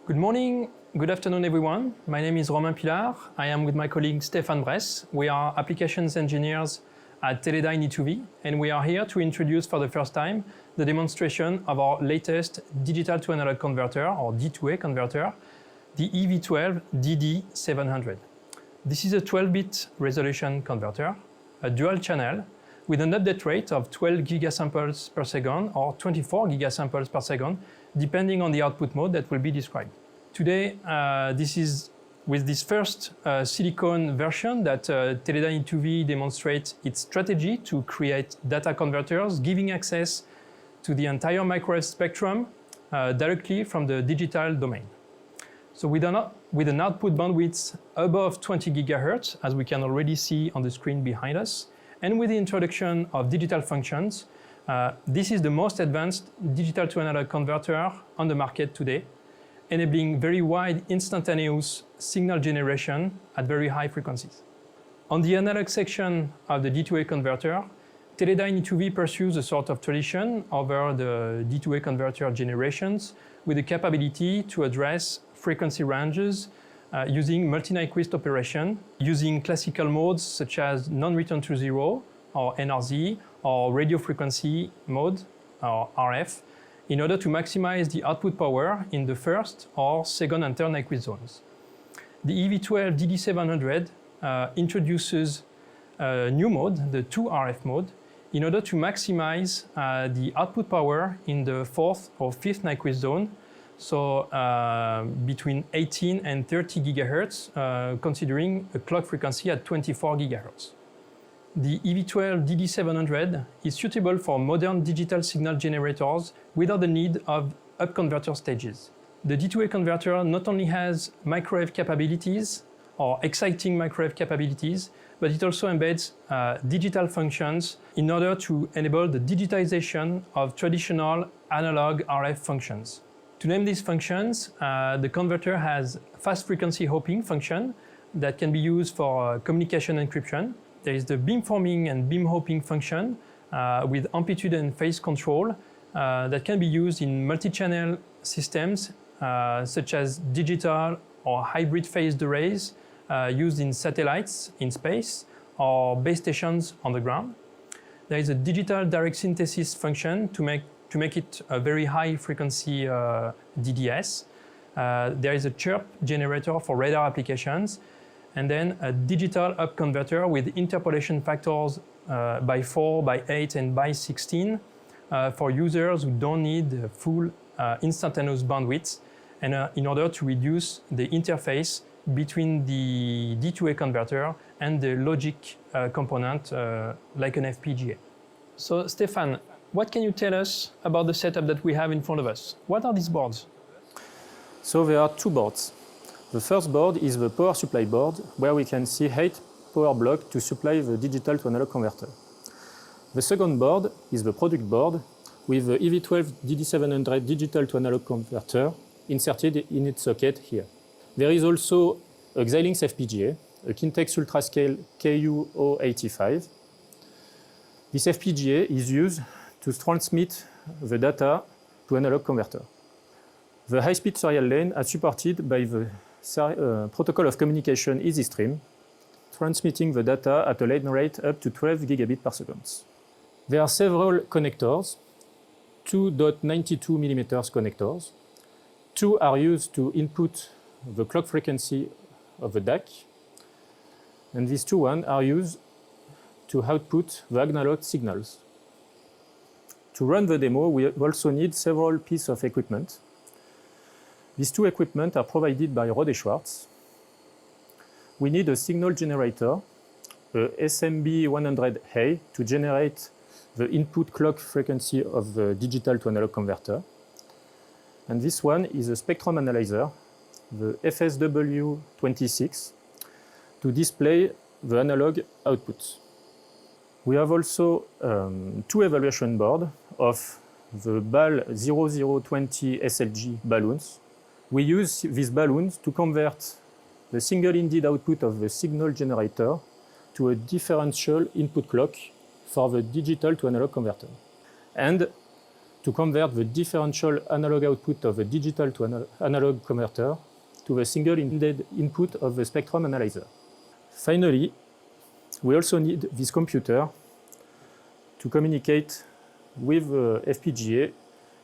Good morning, good afternoon everyone. My name is Romain Pilar. I am with my colleague Stéphane Bresse. We are applications engineers at Teledyne e2v, and we are here to introduce for the first time the demonstration of our latest digital to analog converter, or D2A converter, the EV12 DD700. This is a 12-bit resolution converter, a dual channel, with an update rate of 12 gigasamples per second or 24 gigasamples per second, depending on the output mode that will be described. Today, this is with this first silicon version that Teledyne e2v demonstrates its strategy to create data converters, giving access to the entire microwave spectrum directly from the digital domain. So with an output bandwidth above 20 gigahertz, as we can already see on the screen behind us, and with the introduction of digital functions, this is the most advanced digital to analog converter on the market today, enabling very wide instantaneous signal generation at very high frequencies. On the analog section of the D2A converter, Teledyne e2v pursues a sort of tradition over the D2A converter generations with the capability to address frequency ranges using multi-Nyquist operation, using classical modes such as non-return to zero, or NRZ, or radio frequency mode, or RF, in order to maximize the output power in the first or second and third Nyquist zones. The EV12 DD700 introduces a new mode, the 2RF mode, in order to maximize the output power in the fourth or fifth Nyquist zone, so between 18 and 30 gigahertz, considering a clock frequency at 24 gigahertz. The EV12 DD700 is suitable for modern digital signal generators without the need of up-converter stages. The D2A converter not only has microwave capabilities, or exciting microwave capabilities, but it also embeds digital functions in order to enable the digitization of traditional analog RF functions. To name these functions, the converter has fast frequency hopping function that can be used for communication encryption. There is the beamforming and beam hopping function with amplitude and phase control that can be used in multi-channel systems such as digital or hybrid phased arrays used in satellites in space or base stations on the ground. There is a digital direct synthesis function to make it a very high frequency DDS. There is a chirp generator for radar applications, and then a digital up converter with interpolation factors by 4, by 8, and by 16 for users who don't need full instantaneous bandwidth, and in order to reduce the interface between the D2A converter and the logic component like an FPGA. So Stéphane, what can you tell us about the setup that we have in front of us? What are these boards? So there are two boards. The first board is the power supply board, where we can see 8 power blocks to supply the digital to analog converter. The second board is the product board with the EV12 DD700 digital to analog converter inserted in its socket here. There is also a Xilinx FPGA, a Kintex UltraScale KU085. This FPGA is used to transmit the data to analog converter. The high-speed serial lane is supported by the protocol of communication EasyStream, transmitting the data at a lane rate up to 12 gigabits per second. There are several connectors, 2.92 mm connectors. 2 are used to input the clock frequency of the DAC, and these 2 are used to output the analog signals. To run the demo, we also need several pieces of equipment. These 2 equipment are provided by Rohde & Schwarz. We need a signal generator, a SMB100A, to generate the input clock frequency of the digital to analog converter. And this one is a spectrum analyzer, the FSW26, to display the analog outputs. We have also 2 evaluation boards of the BAL 0020 SLG balloons. We use these balloons to convert the single-ended output of the signal generator to a differential input clock for the digital to analog converter. And to convert the differential analog output of a digital to analog converter to the single input of the spectrum analyzer. Finally, we also need this computer to communicate with the FPGA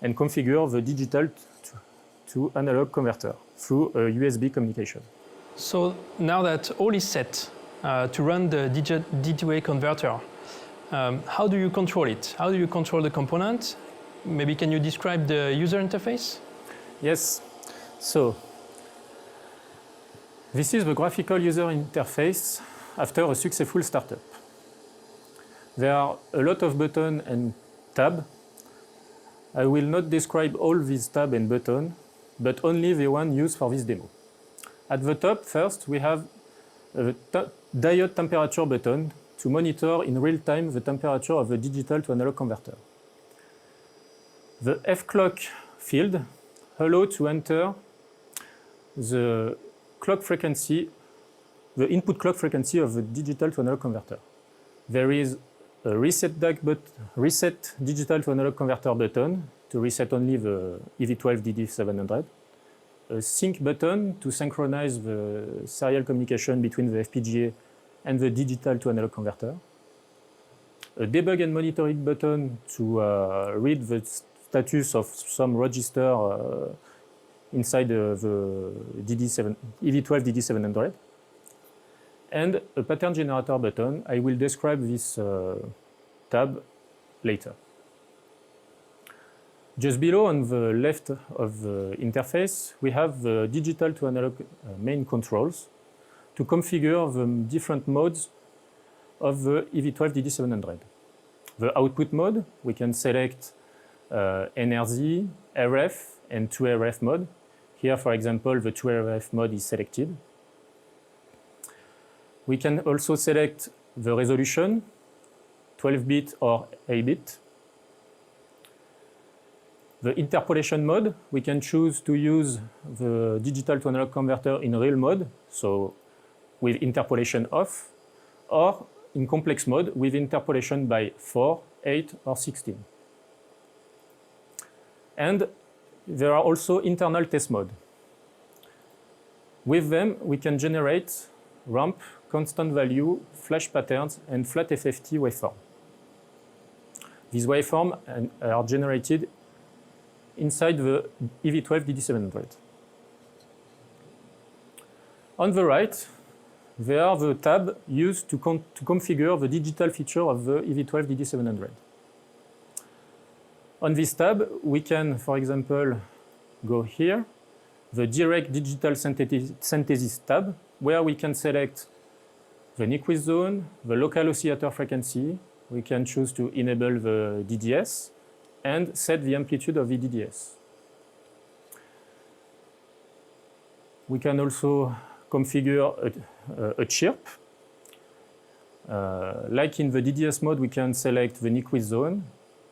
and configure the digital to analog converter through a USB communication. So now that all is set to run the D2A converter, how do you control it? How do you control the component? Maybe can you describe the user interface? Yes. So this is the graphical user interface after a successful startup. There are a lot of buttons and tabs. I will not describe all these tabs and buttons, but only the one used for this demo. At the top, first, we have a diode temperature button to monitor in real time the temperature of the digital to analog converter. The F-clock field allows to enter the clock frequency, the input clock frequency of the digital to analog converter. There is a reset digital to analog converter button to reset only the EV12DD700, a sync button to synchronize the serial communication between the FPGA and the digital to analog converter, a debug and monitoring button to read the status of some register inside the EV12DD700, and a pattern generator button. I will describe this tab later. Just below, on the left of the interface, we have the digital to analog main controls to configure the different modes of the EV12DD700. The output mode, we can select NRZ, RF, and 2RF mode. Here, for example, the 2RF mode is selected. We can also select the resolution, 12-bit or 8-bit. The interpolation mode, we can choose to use the digital to analog converter in real mode, so with interpolation off, or in complex mode with interpolation by 4, 8, or 16. And there are also internal test mode. With them, we can generate ramp, constant value, flash patterns, and flat FFT waveform. These waveforms are generated inside the EV12DD700. On the right, there are the tabs used to configure the digital feature of the EV12DD700. On this tab, we can, for example, go here, the Direct Digital Synthesis tab, where we can select the Nyquist zone, the local oscillator frequency. We can choose to enable the DDS and set the amplitude of the DDS. We can also configure a chirp. Like in the DDS mode, we can select the Nyquist zone,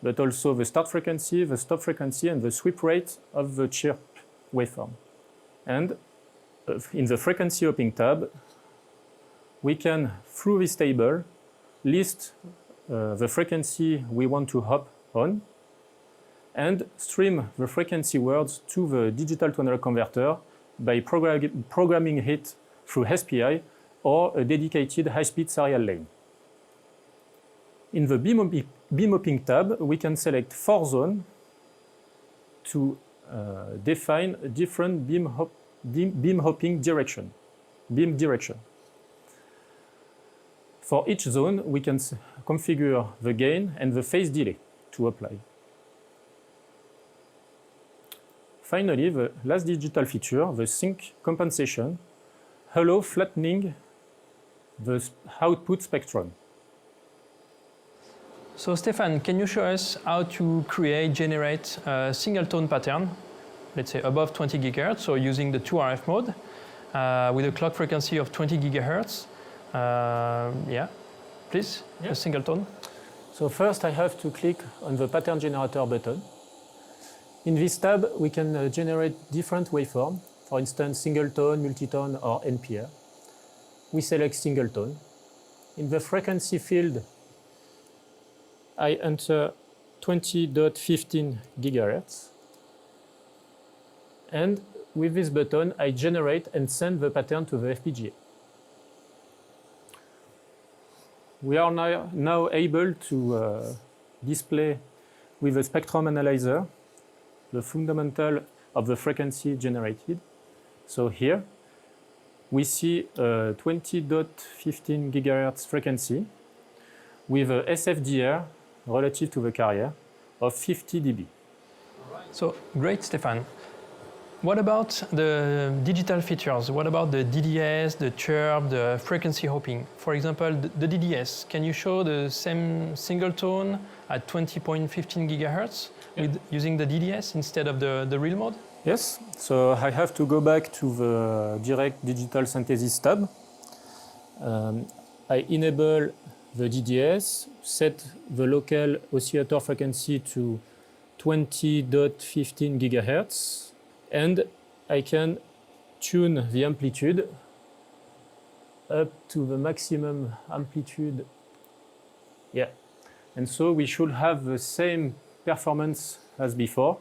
but also the start frequency, the stop frequency, and the sweep rate of the chirp waveform. And in the frequency hopping tab, we can, through this table, list the frequency we want to hop on and stream the frequency words to the digital to analog converter by programming it through SPI or a dedicated high-speed serial lane. In the beam hopping tab, we can select 4 zones to define a different beam hopping direction, beam direction. For each zone, we can configure the gain and the phase delay to apply. Finally, the last digital feature, the sync compensation, allows flattening the output spectrum. So Stéphane, can you show us how to generate a single tone pattern, let's say above 20 gigahertz, so using the 2RF mode, with a clock frequency of 20 gigahertz? Yeah, please, a single tone. So first I have to click on the pattern generator button. In this tab, we can generate different waveforms, for instance, single tone, multi-tone, or NPR. We select single tone. In the frequency field, I enter 20.15 gigahertz. And with this button, I generate and send the pattern to the FPGA. We are now able to display with a spectrum analyzer the fundamental of the frequency generated. So here we see a 20.15 gigahertz frequency with a SFDR relative to the carrier of 50 dB. So great, Stefan. What about the digital features? What about the DDS, the chirp, the frequency hopping? For example, the DDS, can you show the same single tone at 20.15 gigahertz using the DDS instead of the real mode? Yes, so I have to go back to the Direct Digital Synthesis tab. I enable the DDS, set the local oscillator frequency to 20.15 gigahertz, and I can tune the amplitude up to the maximum amplitude. Yeah, and so we should have the same performance as before.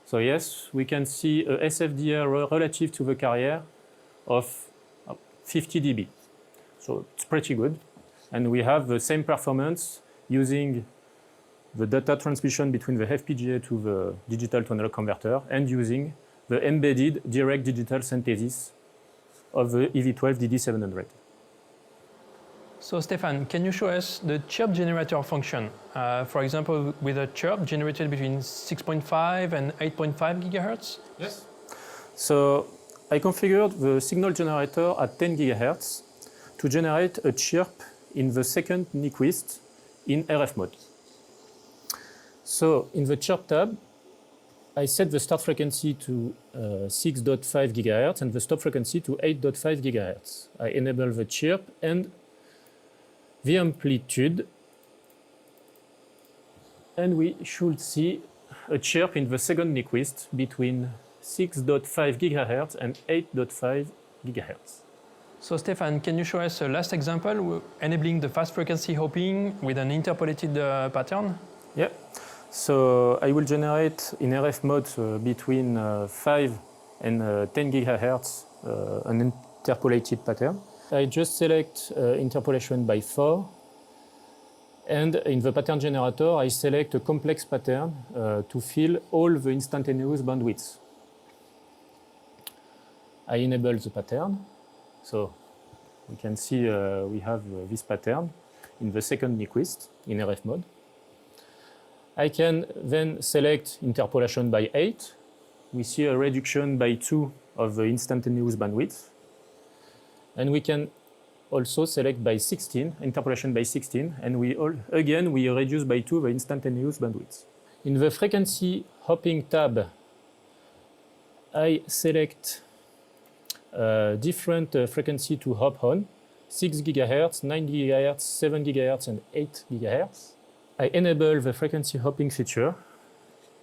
So yes, we can see a SFDR relative to the carrier of 50 dB. So it's pretty good. And we have the same performance using the data transmission between the FPGA to the digital to analog converter and using the embedded direct digital synthesis of the EV12 DD700. So Stefan, can you show us the chirp generator function? For example, with a chirp generated between 6.5 and 8.5 gigahertz? Yes. So I configured the signal generator at 10 gigahertz to generate a chirp in the second Nyquist in RF mode. So in the chirp tab, I set the start frequency to 6.5 gigahertz and the stop frequency to 8.5 gigahertz. I enable the chirp and the amplitude, and we should see a chirp in the second Nyquist between 6.5 gigahertz and 8.5 gigahertz. So Stefan, can you show us a last example enabling the fast frequency hopping with an interpolated pattern? Yeah. So I will generate in RF mode between 5 and 10 gigahertz an interpolated pattern. I just select interpolation by 4, and in the pattern generator I select a complex pattern to fill all the instantaneous bandwidths. I enable the pattern, so we can see we have this pattern in the second Nyquist in RF mode. I can then select interpolation by 8. We see a reduction by 2 of the instantaneous bandwidth. And we can also select by 16, interpolation by 16, and we reduce by 2 the instantaneous bandwidth. In the frequency hopping tab, I select different frequency to hop on, 6 gigahertz, 9 gigahertz, 7 gigahertz, and 8 gigahertz. I enable the frequency hopping feature,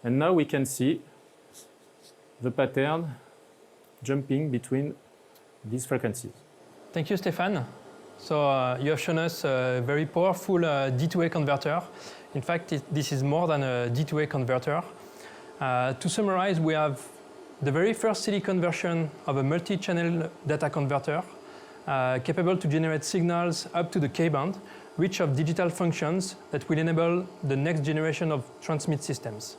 and now we can see the pattern jumping between these frequencies. Thank you, Stefan. So you have shown us a very powerful D2A converter. In fact, this is more than a D2A converter. To summarize, we have the very first silicon version of a multi-channel data converter capable to generate signals up to the K-band, rich of digital functions that will enable the next generation of transmit systems.